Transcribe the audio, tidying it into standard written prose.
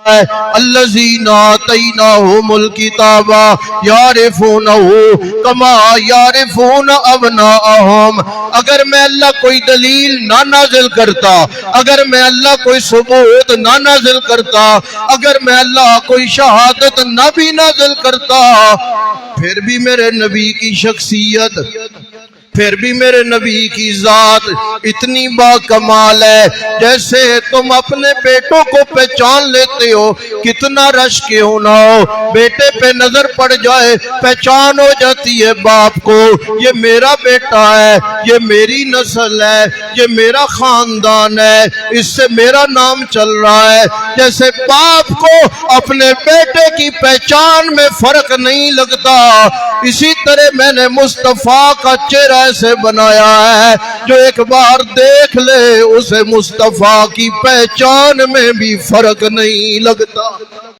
الذین آتیناہم الکتاب یعرفونہ کما یعرفون ابناءہم۔ اگر میں اللہ کوئی دلیل نہ نازل کرتا، اگر میں اللہ کوئی ثبوت نہ نازل کرتا، اگر میں اللہ کوئی شہادت نہ بھی نازل کرتا، پھر بھی میرے نبی کی شخصیت، پھر بھی میرے نبی کی ذات اتنی با کمال ہے جیسے تم اپنے بیٹوں کو پہچان لیتے ہو، کتنا رش کیوں نہ ہو، بیٹے پہ نظر پڑ جائے پہچان ہو جاتی ہے باپ کو، یہ میرا بیٹا ہے، یہ میری نسل ہے، یہ میرا خاندان ہے، اس سے میرا نام چل رہا ہے۔ جیسے باپ کو اپنے بیٹے کی پہچان میں فرق نہیں لگتا، اسی طرح میں نے مصطفیٰ کا چہرہ ایسے بنایا ہے جو ایک بار دیکھ لے اسے مصطفیٰ کی پہچان میں بھی فرق نہیں لگتا۔